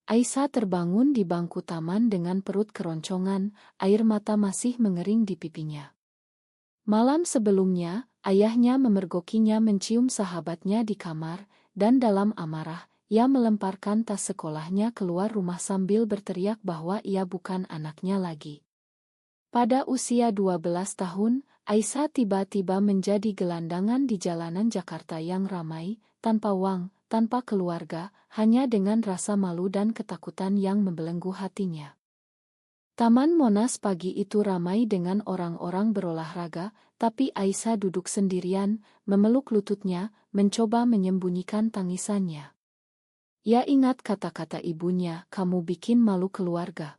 Aisyah terbangun di bangku taman dengan perut keroncongan, air mata masih mengering di pipinya. Malam sebelumnya, ayahnya memergokinya mencium sahabatnya di kamar, dan dalam amarah, ia melemparkan tas sekolahnya keluar rumah sambil berteriak bahwa ia bukan anaknya lagi. Pada usia 12 tahun, Aisyah tiba-tiba menjadi gelandangan di jalanan Jakarta yang ramai, tanpa uang, tanpa keluarga, hanya dengan rasa malu dan ketakutan yang membelenggu hatinya. Taman Monas pagi itu ramai dengan orang-orang berolahraga, tapi Aisyah duduk sendirian, memeluk lututnya, mencoba menyembunyikan tangisannya. Ia ingat kata-kata ibunya, "Kamu bikin malu keluarga."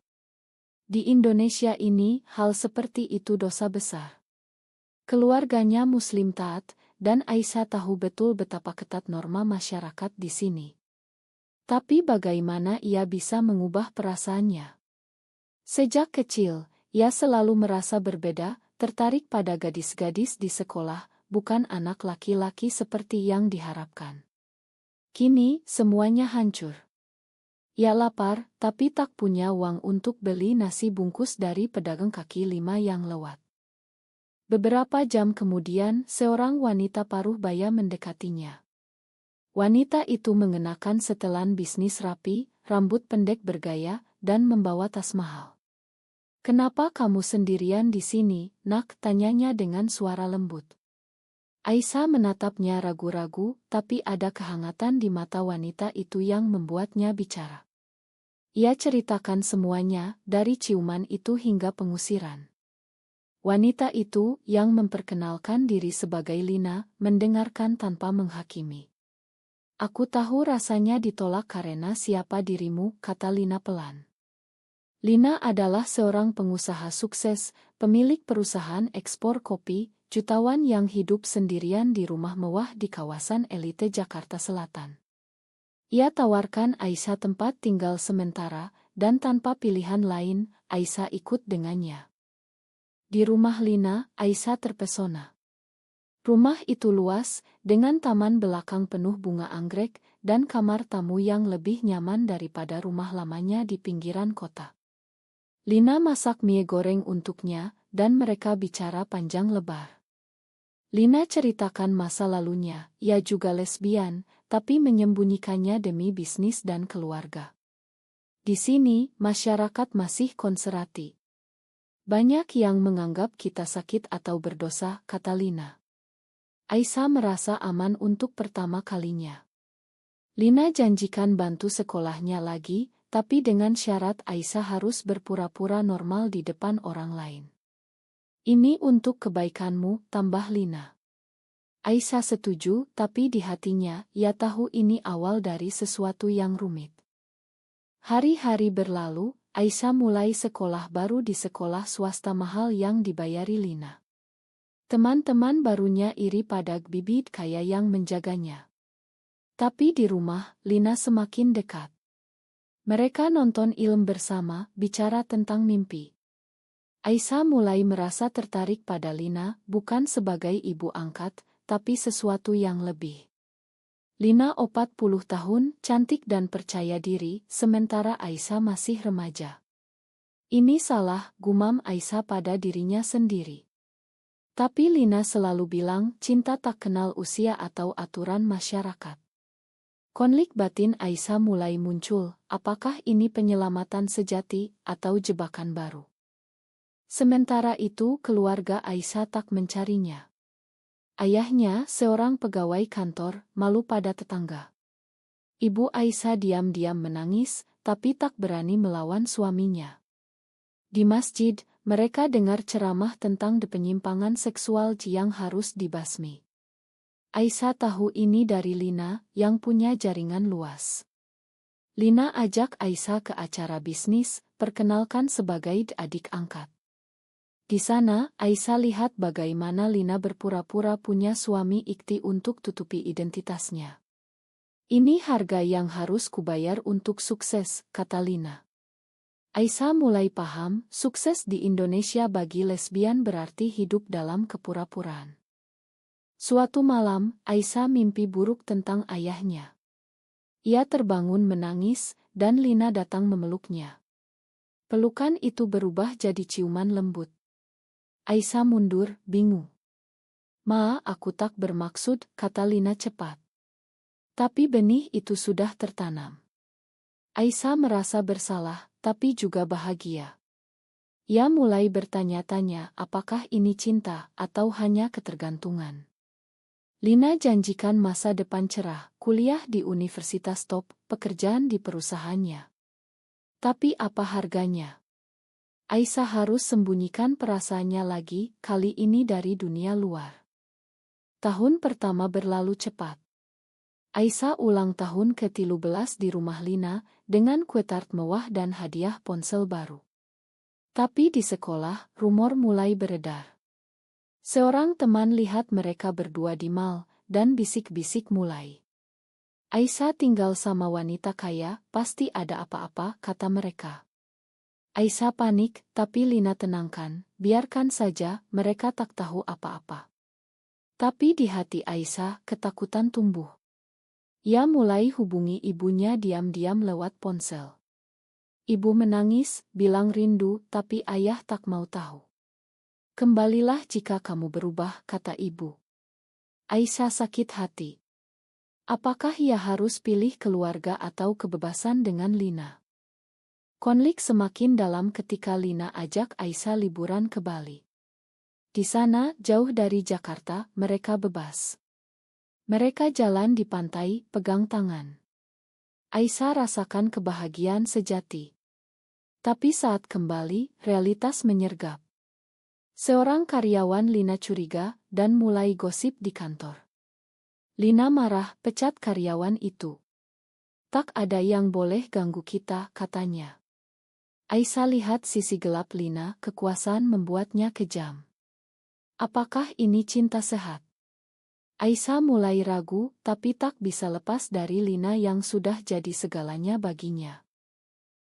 Di Indonesia ini, hal seperti itu dosa besar. Keluarganya Muslim taat, dan Aisyah tahu betul betapa ketat norma masyarakat di sini. Tapi bagaimana ia bisa mengubah perasaannya? Sejak kecil, ia selalu merasa berbeda, tertarik pada gadis-gadis di sekolah, bukan anak laki-laki seperti yang diharapkan. Kini, semuanya hancur. Ia lapar, tapi tak punya uang untuk beli nasi bungkus dari pedagang kaki lima yang lewat. Beberapa jam kemudian, seorang wanita paruh baya mendekatinya. Wanita itu mengenakan setelan bisnis rapi, rambut pendek bergaya, dan membawa tas mahal. "Kenapa kamu sendirian di sini, nak?" tanyanya dengan suara lembut. Aisyah menatapnya ragu-ragu, tapi ada kehangatan di mata wanita itu yang membuatnya bicara. Ia ceritakan semuanya, dari ciuman itu hingga pengusiran. Wanita itu, yang memperkenalkan diri sebagai Lina, mendengarkan tanpa menghakimi. "Aku tahu rasanya ditolak karena siapa dirimu," kata Lina pelan. Lina adalah seorang pengusaha sukses, pemilik perusahaan ekspor kopi, jutawan yang hidup sendirian di rumah mewah di kawasan elite Jakarta Selatan. Ia tawarkan Aisyah tempat tinggal sementara, dan tanpa pilihan lain, Aisyah ikut dengannya. Di rumah Lina, Aisyah terpesona. Rumah itu luas, dengan taman belakang penuh bunga anggrek, dan kamar tamu yang lebih nyaman daripada rumah lamanya di pinggiran kota. Lina masak mie goreng untuknya, dan mereka bicara panjang lebar. Lina ceritakan masa lalunya, ia juga lesbian, tapi menyembunyikannya demi bisnis dan keluarga. "Di sini, masyarakat masih konservatif. Banyak yang menganggap kita sakit atau berdosa," kata Lina. Aisyah merasa aman untuk pertama kalinya. Lina janjikan bantu sekolahnya lagi, tapi dengan syarat Aisyah harus berpura-pura normal di depan orang lain. "Ini untuk kebaikanmu," tambah Lina. Aisyah setuju, tapi di hatinya, ia tahu ini awal dari sesuatu yang rumit. Hari-hari berlalu, Aisyah mulai sekolah baru di sekolah swasta mahal yang dibayari Lina. Teman-teman barunya iri pada bibit kaya yang menjaganya. Tapi di rumah, Lina semakin dekat. Mereka nonton film bersama, bicara tentang mimpi. Aisyah mulai merasa tertarik pada Lina, bukan sebagai ibu angkat, tapi sesuatu yang lebih. Lina 40 tahun, cantik dan percaya diri, sementara Aisyah masih remaja. Ini salah, gumam Aisyah pada dirinya sendiri. Tapi Lina selalu bilang, cinta tak kenal usia atau aturan masyarakat. Konflik batin Aisyah mulai muncul, apakah ini penyelamatan sejati, atau jebakan baru? Sementara itu keluarga Aisyah tak mencarinya. Ayahnya, seorang pegawai kantor, malu pada tetangga. Ibu Aisyah diam-diam menangis, tapi tak berani melawan suaminya. Di masjid, mereka dengar ceramah tentang penyimpangan seksual yang harus dibasmi. Aisyah tahu ini dari Lina, yang punya jaringan luas. Lina ajak Aisyah ke acara bisnis, perkenalkan sebagai adik angkat. Di sana, Aisyah lihat bagaimana Lina berpura-pura punya suami ikti untuk tutupi identitasnya. "Ini harga yang harus kubayar untuk sukses," kata Lina. Aisyah mulai paham, sukses di Indonesia bagi lesbian berarti hidup dalam kepura-puraan. Suatu malam, Aisyah mimpi buruk tentang ayahnya. Ia terbangun menangis, dan Lina datang memeluknya. Pelukan itu berubah jadi ciuman lembut. Aisyah mundur, bingung. "Ma, aku tak bermaksud," kata Lina cepat. Tapi benih itu sudah tertanam. Aisyah merasa bersalah, tapi juga bahagia. Ia mulai bertanya-tanya apakah ini cinta atau hanya ketergantungan. Lina janjikan masa depan cerah, kuliah di universitas top, pekerjaan di perusahaannya. Tapi apa harganya? Aisyah harus sembunyikan perasaannya lagi, kali ini dari dunia luar. Tahun pertama berlalu cepat. Aisyah ulang tahun ke-13 di rumah Lina, dengan kue tart mewah dan hadiah ponsel baru. Tapi di sekolah, rumor mulai beredar. Seorang teman lihat mereka berdua di mal, dan bisik-bisik mulai. "Aisyah tinggal sama wanita kaya, pasti ada apa-apa," kata mereka. Aisyah panik, tapi Lina tenangkan, biarkan saja, mereka tak tahu apa-apa. Tapi di hati Aisyah, ketakutan tumbuh. Ia mulai hubungi ibunya diam-diam lewat ponsel. Ibu menangis, bilang rindu, tapi ayah tak mau tahu. "Kembalilah jika kamu berubah," kata ibu. Aisyah sakit hati. Apakah ia harus pilih keluarga atau kebebasan dengan Lina? Konflik semakin dalam ketika Lina ajak Aisyah liburan ke Bali. Di sana, jauh dari Jakarta, mereka bebas. Mereka jalan di pantai, pegang tangan. Aisyah rasakan kebahagiaan sejati. Tapi saat kembali, realitas menyergap. Seorang karyawan Lina curiga, dan mulai gosip di kantor. Lina marah, pecat karyawan itu. "Tak ada yang boleh ganggu kita," katanya. Aisyah lihat sisi gelap Lina, kekuasaan membuatnya kejam. Apakah ini cinta sehat? Aisyah mulai ragu, tapi tak bisa lepas dari Lina yang sudah jadi segalanya baginya.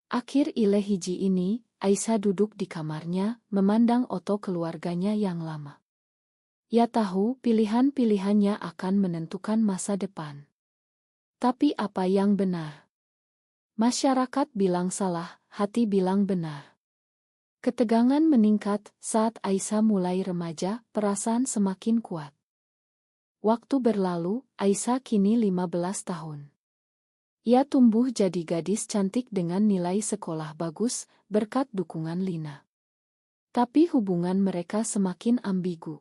Akhir hiji ini, Aisyah duduk di kamarnya, memandang foto keluarganya yang lama. Ia tahu pilihan-pilihannya akan menentukan masa depan. Tapi apa yang benar? Masyarakat bilang salah, hati bilang benar. Ketegangan meningkat saat Aisyah mulai remaja, perasaan semakin kuat. Waktu berlalu, Aisyah kini 15 tahun. Ia tumbuh jadi gadis cantik dengan nilai sekolah bagus, berkat dukungan Lina. Tapi hubungan mereka semakin ambigu.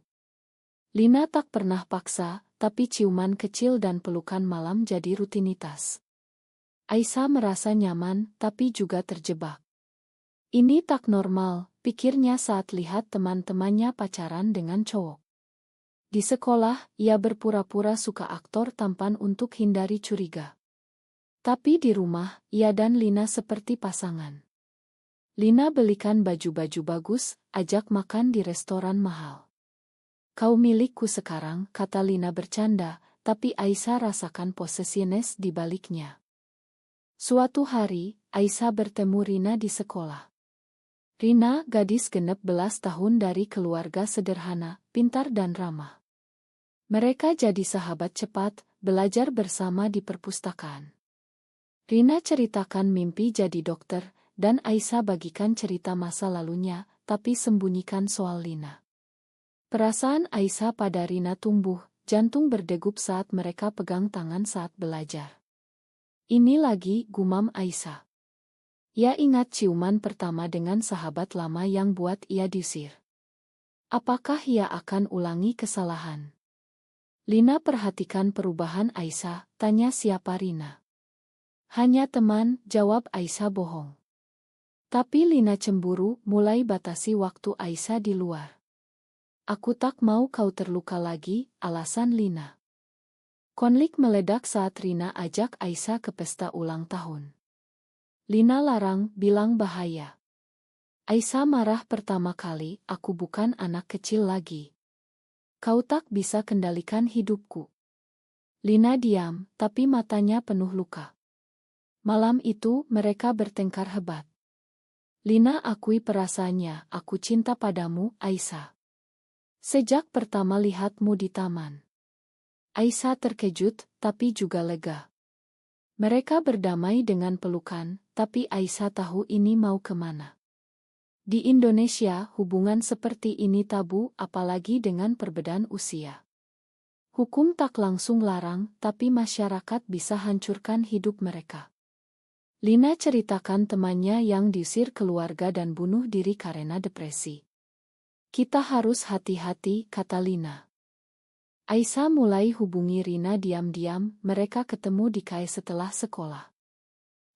Lina tak pernah paksa, tapi ciuman kecil dan pelukan malam jadi rutinitas. Aisyah merasa nyaman, tapi juga terjebak. Ini tak normal, pikirnya saat lihat teman-temannya pacaran dengan cowok. Di sekolah, ia berpura-pura suka aktor tampan untuk hindari curiga. Tapi di rumah, ia dan Lina seperti pasangan. Lina belikan baju-baju bagus, ajak makan di restoran mahal. "Kau milikku sekarang," kata Lina bercanda, tapi Aisyah rasakan posesines di baliknya. Suatu hari, Aisyah bertemu Rina di sekolah. Rina, gadis genep belas tahun dari keluarga sederhana, pintar dan ramah. Mereka jadi sahabat cepat, belajar bersama di perpustakaan. Rina ceritakan mimpi jadi dokter, dan Aisyah bagikan cerita masa lalunya, tapi sembunyikan soal Lina. Perasaan Aisyah pada Rina tumbuh, jantung berdegup saat mereka pegang tangan saat belajar. "Ini lagi," gumam Aisyah. Ia ingat ciuman pertama dengan sahabat lama yang buat ia diusir. Apakah ia akan ulangi kesalahan? Lina perhatikan perubahan Aisyah, tanya siapa Rina. "Hanya teman," jawab Aisyah bohong. Tapi Lina cemburu, mulai batasi waktu Aisyah di luar. "Aku tak mau kau terluka lagi," alasan Lina. Konflik meledak saat Rina ajak Aisyah ke pesta ulang tahun. Lina larang, bilang bahaya. Aisyah marah pertama kali, "Aku bukan anak kecil lagi. Kau tak bisa kendalikan hidupku." Lina diam, tapi matanya penuh luka. Malam itu, mereka bertengkar hebat. Lina akui perasaannya, "Aku cinta padamu, Aisyah. Sejak pertama lihatmu di taman." Aisyah terkejut, tapi juga lega. Mereka berdamai dengan pelukan, tapi Aisyah tahu ini mau kemana. Di Indonesia, hubungan seperti ini tabu, apalagi dengan perbedaan usia. Hukum tak langsung larang, tapi masyarakat bisa hancurkan hidup mereka. Lina ceritakan temannya yang diusir keluarga dan bunuh diri karena depresi. Kita harus hati-hati, kata Lina. Aisyah mulai hubungi Rina diam-diam, mereka ketemu di KAI setelah sekolah.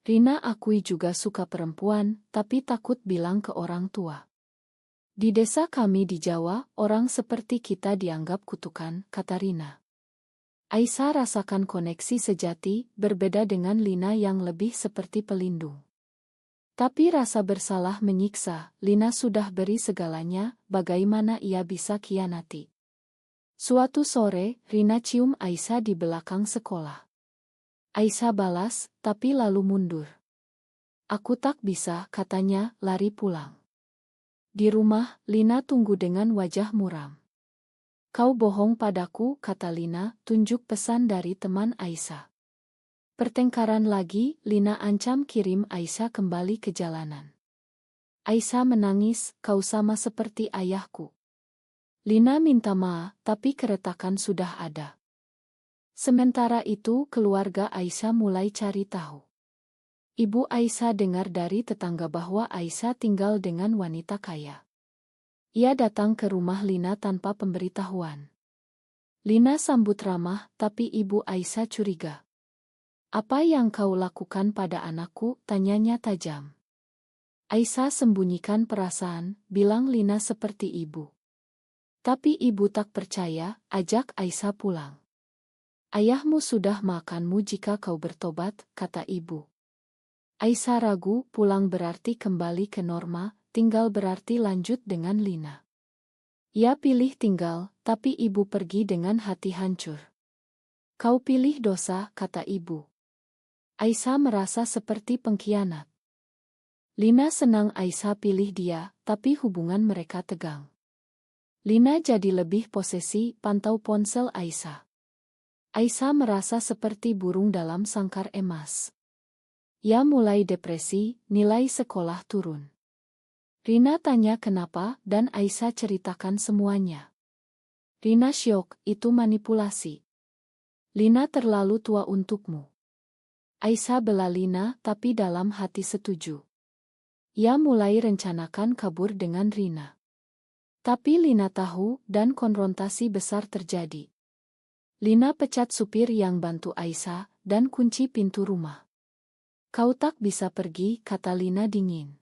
Rina akui juga suka perempuan, tapi takut bilang ke orang tua. Di desa kami di Jawa, orang seperti kita dianggap kutukan, kata Rina. Aisyah rasakan koneksi sejati, berbeda dengan Lina yang lebih seperti pelindung. Tapi rasa bersalah menyiksa, Lina sudah beri segalanya, bagaimana ia bisa khianati. Suatu sore, Rina cium Aisyah di belakang sekolah. Aisyah balas, tapi lalu mundur. Aku tak bisa, katanya, lari pulang. Di rumah, Lina tunggu dengan wajah muram. Kau bohong padaku, kata Lina, tunjuk pesan dari teman Aisyah. Pertengkaran lagi, Lina ancam kirim Aisyah kembali ke jalanan. Aisyah menangis, kau sama seperti ayahku. Lina minta maaf, tapi keretakan sudah ada. Sementara itu, keluarga Aisyah mulai cari tahu. Ibu Aisyah dengar dari tetangga bahwa Aisyah tinggal dengan wanita kaya. Ia datang ke rumah Lina tanpa pemberitahuan. Lina sambut ramah, tapi ibu Aisyah curiga. Apa yang kau lakukan pada anakku? Tanyanya tajam. Aisyah sembunyikan perasaan, bilang Lina seperti ibu. Tapi ibu tak percaya, ajak Aisyah pulang. Ayahmu sudah makanmu jika kau bertobat, kata ibu. Aisyah ragu, pulang berarti kembali ke norma, tinggal berarti lanjut dengan Lina. Ia pilih tinggal, tapi ibu pergi dengan hati hancur. Kau pilih dosa, kata ibu. Aisyah merasa seperti pengkhianat. Lina senang Aisyah pilih dia, tapi hubungan mereka tegang. Lina jadi lebih posesi, pantau ponsel Aisyah. Aisyah merasa seperti burung dalam sangkar emas. Ia mulai depresi, nilai sekolah turun. Rina tanya kenapa, dan Aisyah ceritakan semuanya. Rina syok, itu manipulasi. Lina terlalu tua untukmu. Aisyah bela Lina, tapi dalam hati setuju. Ia mulai rencanakan kabur dengan Rina. Tapi Lina tahu, dan konfrontasi besar terjadi. Lina pecat supir yang bantu Aisyah, dan kunci pintu rumah. Kau tak bisa pergi, kata Lina dingin.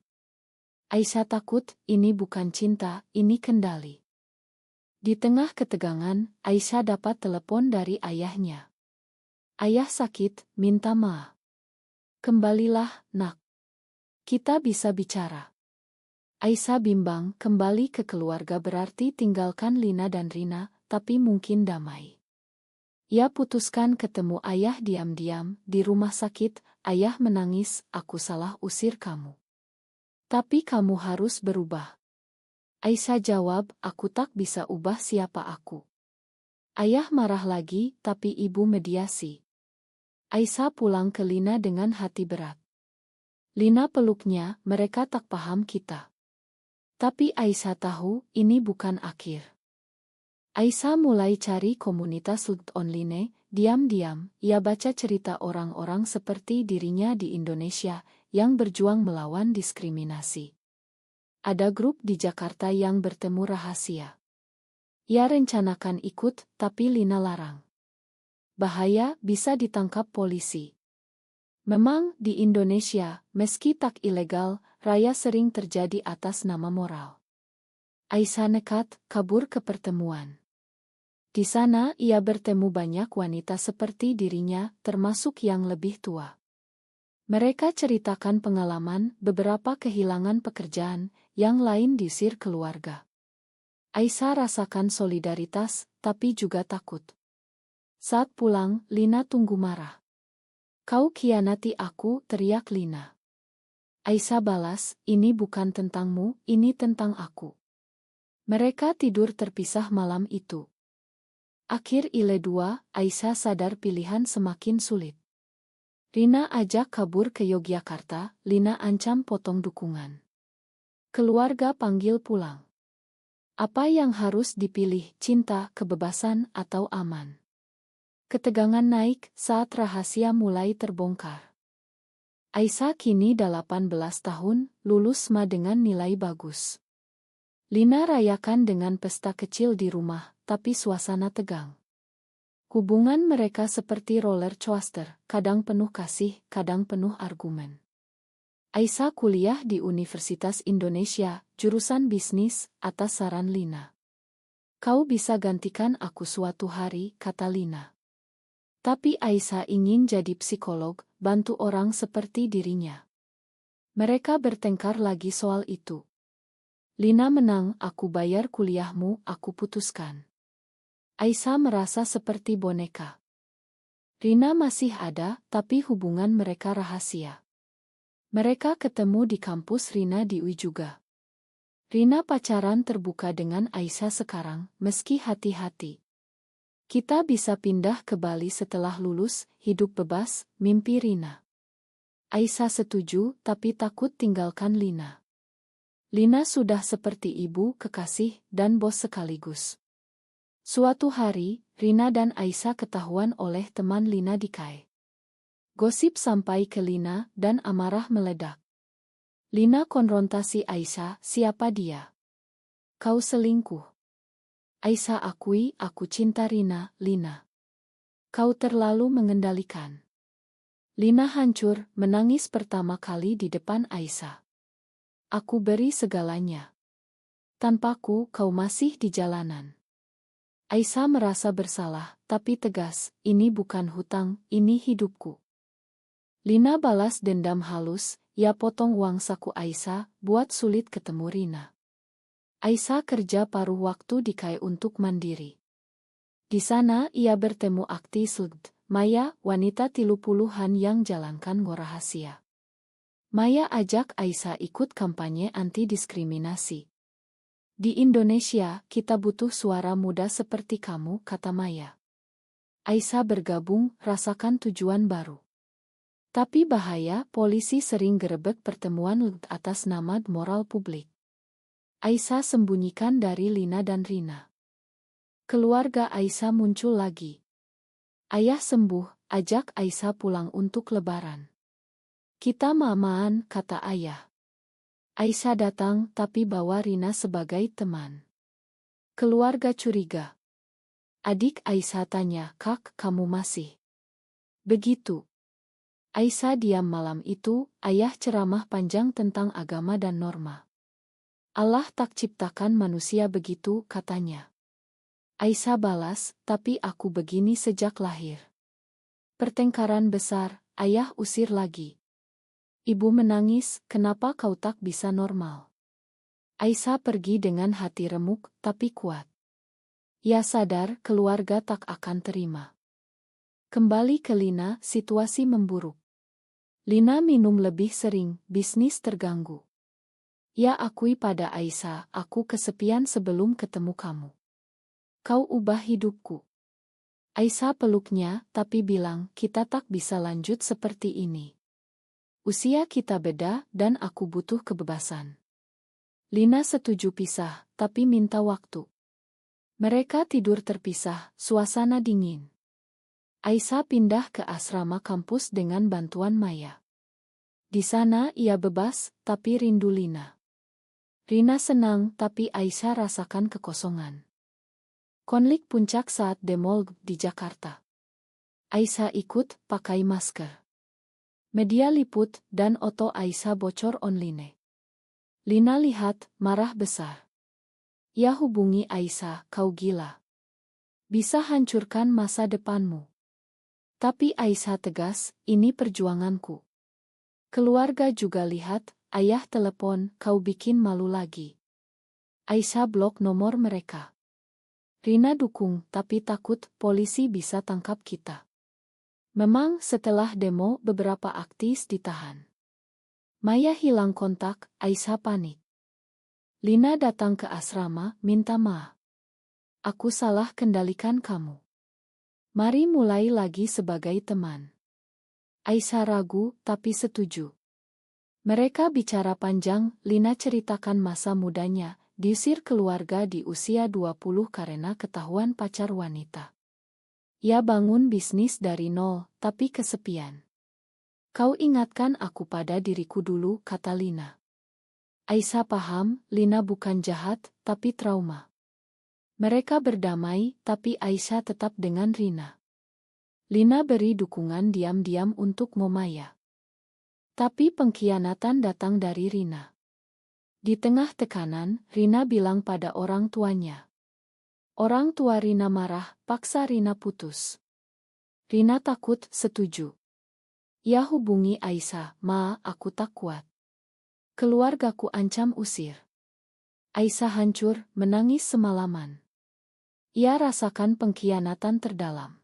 Aisyah takut, ini bukan cinta, ini kendali. Di tengah ketegangan, Aisyah dapat telepon dari ayahnya. Ayah sakit, minta maaf. Kembalilah, nak. Kita bisa bicara. Aisyah bimbang, kembali ke keluarga berarti tinggalkan Lina dan Rina, tapi mungkin damai. Ia putuskan ketemu ayah diam-diam, di rumah sakit, ayah menangis, aku salah usir kamu. Tapi kamu harus berubah. Aisyah jawab, aku tak bisa ubah siapa aku. Ayah marah lagi, tapi ibu mediasi. Aisyah pulang ke Lina dengan hati berat. Lina peluknya, mereka tak paham kita. Tapi Aisyah tahu, ini bukan akhir. Aisyah mulai cari komunitas online, diam-diam, ia baca cerita orang-orang seperti dirinya di Indonesia, yang berjuang melawan diskriminasi. Ada grup di Jakarta yang bertemu rahasia. Ia rencanakan ikut, tapi Lina larang. Bahaya, bisa ditangkap polisi. Memang, di Indonesia, meski tak ilegal, raya sering terjadi atas nama moral. Aisyah nekat, kabur ke pertemuan. Di sana, ia bertemu banyak wanita seperti dirinya, termasuk yang lebih tua. Mereka ceritakan pengalaman, beberapa kehilangan pekerjaan, yang lain diusir keluarga. Aisyah rasakan solidaritas, tapi juga takut. Saat pulang, Lina tunggu marah. Kau khianati aku, teriak Lina. Aisyah balas, ini bukan tentangmu, ini tentang aku. Mereka tidur terpisah malam itu. Akhir ile 2, Aisyah sadar pilihan semakin sulit. Rina ajak kabur ke Yogyakarta, Lina ancam potong dukungan. Keluarga panggil pulang. Apa yang harus dipilih, cinta, kebebasan, atau aman? Ketegangan naik saat rahasia mulai terbongkar. Aisyah kini 18 tahun, lulus SMA dengan nilai bagus. Lina rayakan dengan pesta kecil di rumah, tapi suasana tegang. Hubungan mereka seperti roller coaster, kadang penuh kasih, kadang penuh argumen. Aisyah kuliah di Universitas Indonesia, jurusan bisnis, atas saran Lina. Kau bisa gantikan aku suatu hari, kata Lina. Tapi Aisyah ingin jadi psikolog, bantu orang seperti dirinya. Mereka bertengkar lagi soal itu. Lina menang, aku bayar kuliahmu, aku putuskan. Aisyah merasa seperti boneka. Rina masih ada, tapi hubungan mereka rahasia. Mereka ketemu di kampus Rina di UI juga. Rina pacaran terbuka dengan Aisyah sekarang, meski hati-hati. Kita bisa pindah ke Bali setelah lulus, hidup bebas, mimpi Rina. Aisyah setuju, tapi takut tinggalkan Lina. Lina sudah seperti ibu, kekasih, dan bos sekaligus. Suatu hari, Rina dan Aisyah ketahuan oleh teman Lina di KAI. Gosip sampai ke Lina dan amarah meledak. Lina konfrontasi Aisyah, siapa dia? Kau selingkuh. Aisyah akui, aku cinta Rina, Lina. Kau terlalu mengendalikan. Lina hancur, menangis pertama kali di depan Aisyah. Aku beri segalanya. Tanpaku, kau masih di jalanan. Aisyah merasa bersalah, tapi tegas, ini bukan hutang, ini hidupku. Lina balas dendam halus, ia potong uang saku Aisyah, buat sulit ketemu Rina. Aisyah kerja paruh waktu di KAI untuk mandiri. Di sana ia bertemu aktis Maya, wanita 30-an yang jalankan rahasia. Maya ajak Aisyah ikut kampanye anti-diskriminasi. Di Indonesia, kita butuh suara muda seperti kamu, kata Maya. Aisyah bergabung, rasakan tujuan baru. Tapi bahaya, polisi sering gerebek pertemuan atas nama moral publik. Aisyah sembunyikan dari Lina dan Rina. Keluarga Aisyah muncul lagi. Ayah sembuh, ajak Aisyah pulang untuk lebaran. Kita mamaan, kata ayah. Aisyah datang, tapi bawa Rina sebagai teman. Keluarga curiga. Adik Aisyah tanya, Kak, kamu masih begitu? Aisyah diam malam itu, ayah ceramah panjang tentang agama dan norma. Allah tak ciptakan manusia begitu, katanya. Aisyah balas, tapi aku begini sejak lahir. Pertengkaran besar, ayah usir lagi. Ibu menangis, kenapa kau tak bisa normal? Aisyah pergi dengan hati remuk, tapi kuat. Ia sadar keluarga tak akan terima. Kembali ke Lina, situasi memburuk. Lina minum lebih sering, bisnis terganggu. Ia akui pada Aisyah, aku kesepian sebelum ketemu kamu. Kau ubah hidupku. Aisyah peluknya, tapi bilang, kita tak bisa lanjut seperti ini. Usia kita beda, dan aku butuh kebebasan. Lina setuju pisah, tapi minta waktu. Mereka tidur terpisah, suasana dingin. Aisyah pindah ke asrama kampus dengan bantuan Maya. Di sana ia bebas, tapi rindu Lina. Rina senang, tapi Aisyah rasakan kekosongan. Konflik puncak saat demo di Jakarta. Aisyah ikut, pakai masker. Media liput, dan oto Aisyah bocor online. Lina lihat, marah besar. Ia hubungi Aisyah, kau gila. Bisa hancurkan masa depanmu. Tapi Aisyah tegas, ini perjuanganku. Keluarga juga lihat, ayah telepon, kau bikin malu lagi. Aisyah blok nomor mereka. Rina dukung, tapi takut polisi bisa tangkap kita. Memang setelah demo beberapa aktivis ditahan. Maya hilang kontak, Aisyah panik. Lina datang ke asrama, minta maaf. Aku salah kendalikan kamu. Mari mulai lagi sebagai teman. Aisyah ragu, tapi setuju. Mereka bicara panjang, Lina ceritakan masa mudanya, diusir keluarga di usia 20 karena ketahuan pacar wanita. Ia bangun bisnis dari nol, tapi kesepian. Kau ingatkan aku pada diriku dulu, kata Lina. Aisyah paham, Lina bukan jahat, tapi trauma. Mereka berdamai, tapi Aisyah tetap dengan Rina. Lina beri dukungan diam-diam untuk Momaya. Tapi pengkhianatan datang dari Rina. Di tengah tekanan, Rina bilang pada orang tuanya. Orang tua Rina marah, paksa Rina putus. Rina takut, setuju. Ia hubungi Aisyah, "Ma, aku tak kuat. Keluargaku ancam usir." Aisyah hancur, menangis semalaman. Ia rasakan pengkhianatan terdalam.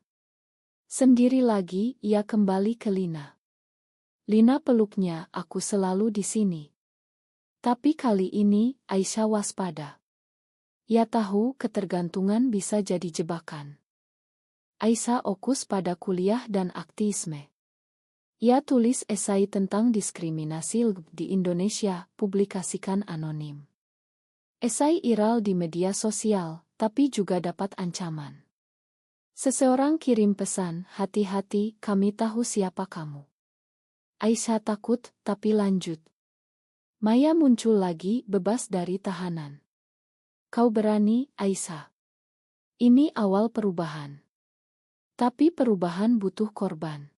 Sendiri lagi, ia kembali ke Lina. Lina peluknya, "Aku selalu di sini." Tapi kali ini, Aisyah waspada. Ia tahu ketergantungan bisa jadi jebakan. Aisyah fokus pada kuliah dan aktivisme. Ia tulis esai tentang diskriminasi LGBT di Indonesia, publikasikan anonim. Esai viral di media sosial, tapi juga dapat ancaman. Seseorang kirim pesan, "Hati-hati, kami tahu siapa kamu." Aisyah takut, tapi lanjut. Maya muncul lagi, bebas dari tahanan. Kau berani, Aisyah. Ini awal perubahan. Tapi perubahan butuh korban.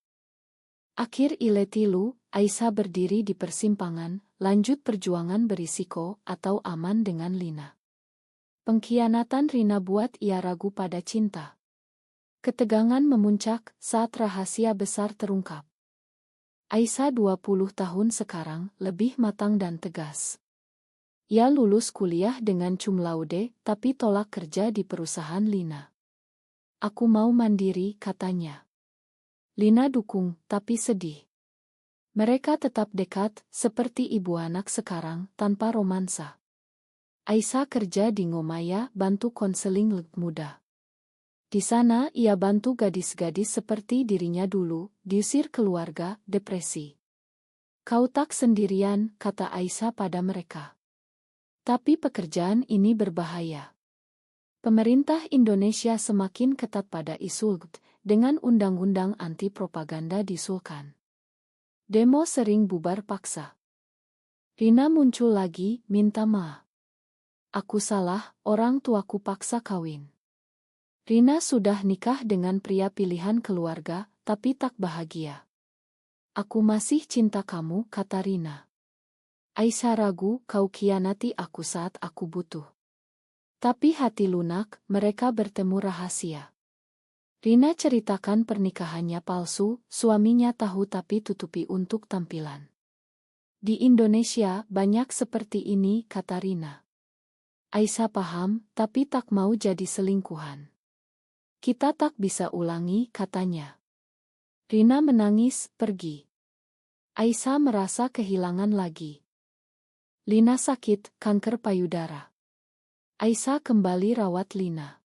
Akhir iletilu, Aisyah berdiri di persimpangan, lanjut perjuangan berisiko atau aman dengan Lina. Pengkhianatan Rina buat ia ragu pada cinta. Ketegangan memuncak saat rahasia besar terungkap. Aisyah 20 tahun sekarang, lebih matang dan tegas. Ia lulus kuliah dengan cum laude, tapi tolak kerja di perusahaan Lina. "Aku mau mandiri," katanya. Lina dukung, tapi sedih. Mereka tetap dekat, seperti ibu anak sekarang, tanpa romansa. Aisyah kerja di Ngomaya, bantu konseling muda. Di sana ia bantu gadis-gadis seperti dirinya dulu, diusir keluarga, depresi. "Kau tak sendirian," kata Aisyah pada mereka. Tapi pekerjaan ini berbahaya. Pemerintah Indonesia semakin ketat pada isu LGBT, dengan undang-undang anti propaganda disulkan. Demo sering bubar paksa. Rina muncul lagi, minta maaf. "Aku salah, orang tuaku paksa kawin." Rina sudah nikah dengan pria pilihan keluarga, tapi tak bahagia. "Aku masih cinta kamu," kata Rina. Aisyah ragu, "Kau khianati aku saat aku butuh." Tapi hati lunak, mereka bertemu rahasia. Rina ceritakan pernikahannya palsu, suaminya tahu tapi tutupi untuk tampilan. "Di Indonesia banyak seperti ini," kata Rina. Aisyah paham, tapi tak mau jadi selingkuhan. "Kita tak bisa ulangi," katanya. Rina menangis, pergi. Aisyah merasa kehilangan lagi. Lina sakit, kanker payudara. Aisyah kembali rawat Lina.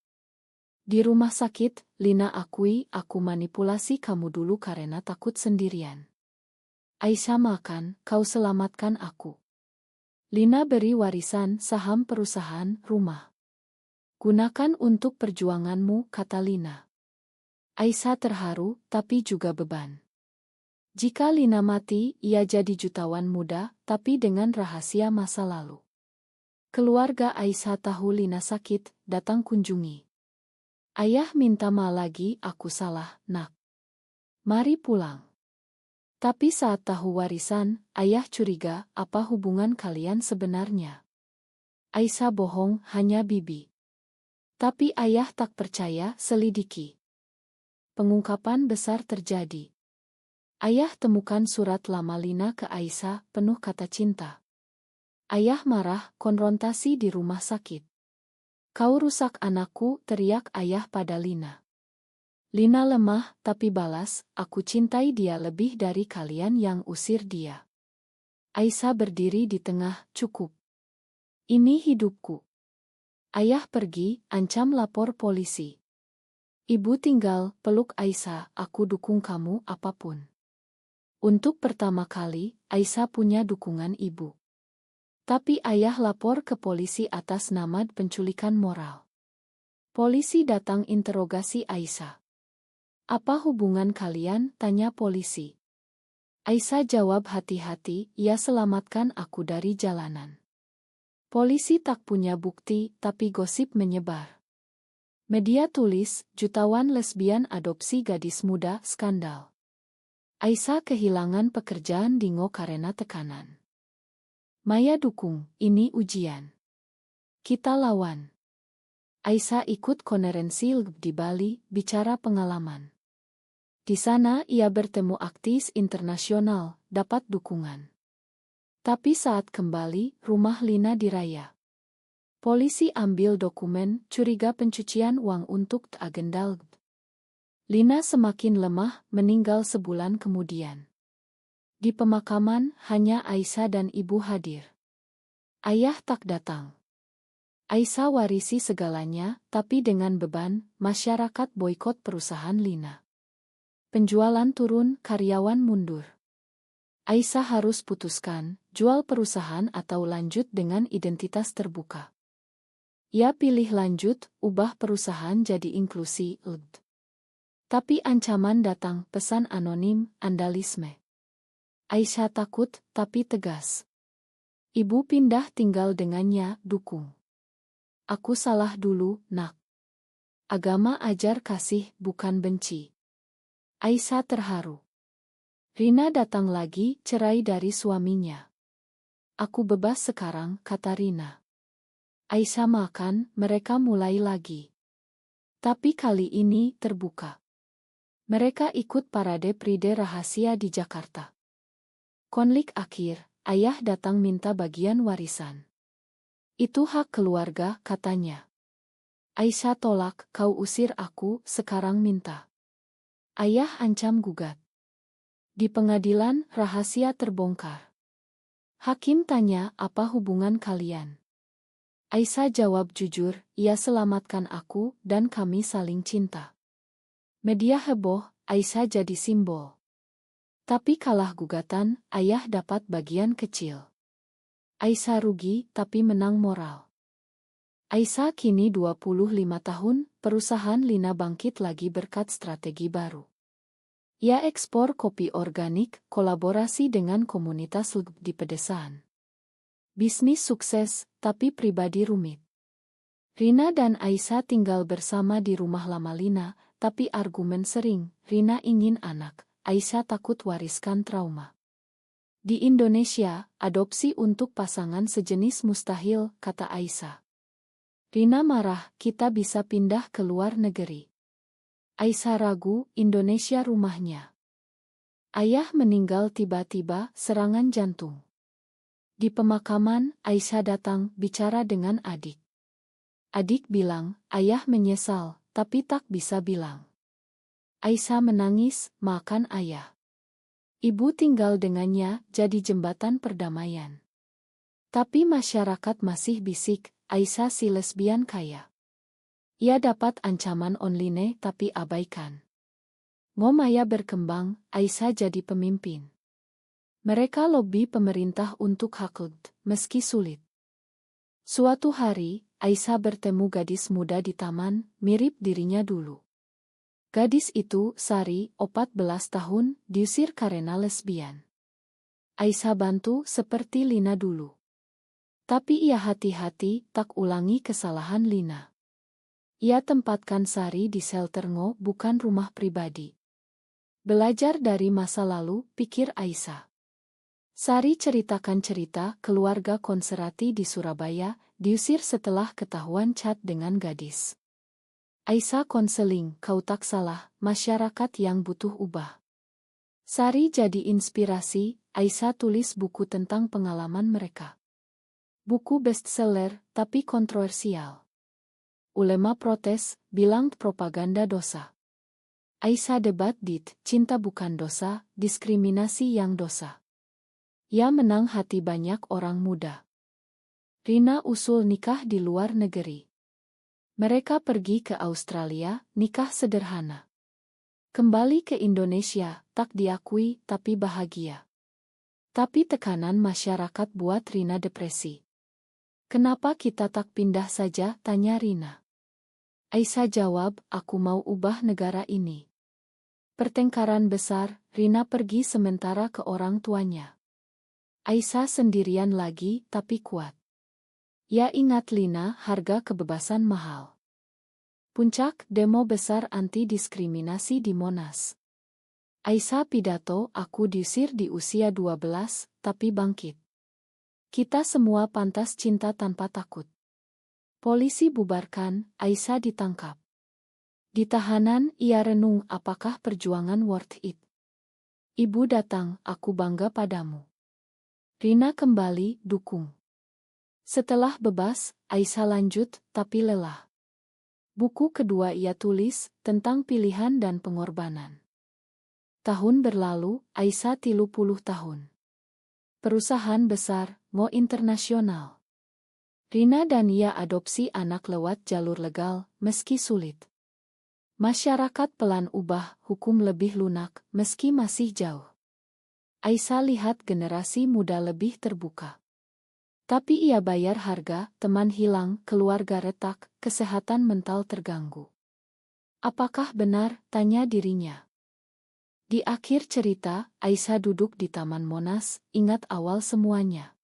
Di rumah sakit, Lina akui, "Aku manipulasi kamu dulu karena takut sendirian." Aisyah makan, "Kau selamatkan aku." Lina beri warisan, saham perusahaan, rumah. "Gunakan untuk perjuanganmu," kata Lina. Aisyah terharu, tapi juga beban. Jika Lina mati, ia jadi jutawan muda, tapi dengan rahasia masa lalu. Keluarga Aisyah tahu Lina sakit, datang kunjungi. "Ayah minta maaf lagi, aku salah, nak. Mari pulang." Tapi saat tahu warisan, ayah curiga, "Apa hubungan kalian sebenarnya?" Aisyah bohong, "Hanya bibi." Tapi ayah tak percaya, selidiki. Pengungkapan besar terjadi. Ayah temukan surat lama Lina ke Aisyah, penuh kata cinta. Ayah marah, konfrontasi di rumah sakit. "Kau rusak anakku," teriak ayah pada Lina. Lina lemah, tapi balas, "Aku cintai dia lebih dari kalian yang usir dia." Aisyah berdiri di tengah, "Cukup. Ini hidupku." Ayah pergi, ancam lapor polisi. Ibu tinggal, peluk Aisyah, "Aku dukung kamu apapun." Untuk pertama kali, Aisyah punya dukungan ibu. Tapi ayah lapor ke polisi atas nama penculikan moral. Polisi datang interogasi Aisyah. "Apa hubungan kalian?" tanya polisi. Aisyah jawab hati-hati, "Ia selamatkan aku dari jalanan." Polisi tak punya bukti, tapi gosip menyebar. Media tulis, jutawan lesbian adopsi gadis muda, skandal. Aisyah kehilangan pekerjaan Dingo karena tekanan. Maya dukung, ini ujian. Kita lawan. Aisyah ikut konferensi di Bali, bicara pengalaman. Di sana ia bertemu aktivis internasional, dapat dukungan. Tapi saat kembali, rumah Lina diraya. Polisi ambil dokumen, curiga pencucian uang untuk agenda. Lina semakin lemah, meninggal sebulan kemudian. Di pemakaman, hanya Aisyah dan ibu hadir. Ayah tak datang. Aisyah warisi segalanya, tapi dengan beban, masyarakat boikot perusahaan Lina. Penjualan turun, karyawan mundur. Aisyah harus putuskan, jual perusahaan atau lanjut dengan identitas terbuka. Ia pilih lanjut, ubah perusahaan jadi inklusi, Tapi ancaman datang, pesan anonim, vandalisme. Aisyah takut, tapi tegas. Ibu pindah tinggal dengannya, dukung. "Aku salah dulu, nak. Agama ajar kasih, bukan benci." Aisyah terharu. Rina datang lagi, cerai dari suaminya. "Aku bebas sekarang," kata Rina. Aisyah makan, mereka mulai lagi. Tapi kali ini terbuka. Mereka ikut parade Pride rahasia di Jakarta. Konflik akhir, ayah datang minta bagian warisan. "Itu hak keluarga," katanya. Aisyah tolak, "Kau usir aku, sekarang minta." Ayah ancam gugat. Di pengadilan, rahasia terbongkar. Hakim tanya, "Apa hubungan kalian?" Aisyah jawab jujur, "Ia selamatkan aku, dan kami saling cinta." Media heboh, Aisyah jadi simbol. Tapi kalah gugatan, ayah dapat bagian kecil. Aisyah rugi, tapi menang moral. Aisyah kini 25 tahun, perusahaan Lina bangkit lagi berkat strategi baru. Ia ekspor kopi organik, kolaborasi dengan komunitas di pedesaan. Bisnis sukses, tapi pribadi rumit. Rina dan Aisyah tinggal bersama di rumah lama Lina, tapi argumen sering, Rina ingin anak, Aisyah takut wariskan trauma. Di Indonesia, adopsi untuk pasangan sejenis mustahil, kata Aisyah. Rina marah, "Kita bisa pindah ke luar negeri." Aisyah ragu, Indonesia rumahnya. Ayah meninggal tiba-tiba, serangan jantung. Di pemakaman, Aisyah datang, bicara dengan adik. Adik bilang, "Ayah menyesal, tapi tak bisa bilang." Aisyah menangis, "Maafkan ayah." Ibu tinggal dengannya, jadi jembatan perdamaian. Tapi masyarakat masih bisik, Aisyah si lesbian kaya. Ia dapat ancaman online tapi abaikan. Ngomaya berkembang, Aisyah jadi pemimpin. Mereka lobi pemerintah untuk hak, meski sulit. Suatu hari, Aisyah bertemu gadis muda di taman, mirip dirinya dulu. Gadis itu, Sari, 14 tahun, diusir karena lesbian. Aisyah bantu seperti Lina dulu. Tapi ia hati-hati, tak ulangi kesalahan Lina. Ia tempatkan Sari di shelter Ngo, bukan rumah pribadi. Belajar dari masa lalu, pikir Aisyah. Sari ceritakan cerita keluarga konserati di Surabaya, diusir setelah ketahuan chat dengan gadis. Aisyah konseling, "Kau tak salah, masyarakat yang butuh ubah." Sari jadi inspirasi, Aisyah tulis buku tentang pengalaman mereka. Buku bestseller, tapi kontroversial. Ulema protes, bilang propaganda dosa. Aisyah debat di Cinta Bukan Dosa, Diskriminasi Yang Dosa. Ia menang hati banyak orang muda. Rina usul nikah di luar negeri. Mereka pergi ke Australia, nikah sederhana. Kembali ke Indonesia, tak diakui tapi bahagia. Tapi tekanan masyarakat buat Rina depresi. Kenapa kita tak pindah saja, tanya Rina. Aisyah jawab, aku mau ubah negara ini. Pertengkaran besar, Rina pergi sementara ke orang tuanya. Aisyah sendirian lagi, tapi kuat. Ya ingat Lina, harga kebebasan mahal. Puncak, demo besar anti-diskriminasi di Monas. Aisyah pidato, aku diusir di usia 12, tapi bangkit. Kita semua pantas cinta tanpa takut. Polisi bubarkan, Aisyah ditangkap. Di tahanan, ia renung apakah perjuangan worth it. Ibu datang, aku bangga padamu. Rina kembali, dukung. Setelah bebas, Aisyah lanjut, tapi lelah. Buku kedua ia tulis, tentang pilihan dan pengorbanan. Tahun berlalu, Aisyah 30 tahun. Perusahaan besar, Mo internasional. Rina dan ia adopsi anak lewat jalur legal, meski sulit. Masyarakat pelan ubah, hukum lebih lunak, meski masih jauh. Aisyah lihat generasi muda lebih terbuka. Tapi ia bayar harga, teman hilang, keluarga retak, kesehatan mental terganggu. Apakah benar? Tanya dirinya. Di akhir cerita, Aisyah duduk di Taman Monas, ingat awal semuanya.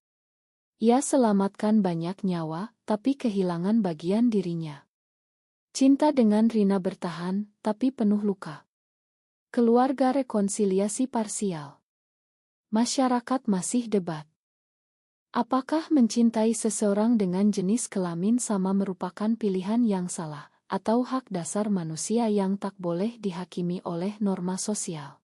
Ia selamatkan banyak nyawa, tapi kehilangan bagian dirinya. Cinta dengan Rina bertahan, tapi penuh luka. Keluarga rekonsiliasi parsial. Masyarakat masih debat. Apakah mencintai seseorang dengan jenis kelamin sama merupakan pilihan yang salah, atau hak dasar manusia yang tak boleh dihakimi oleh norma sosial?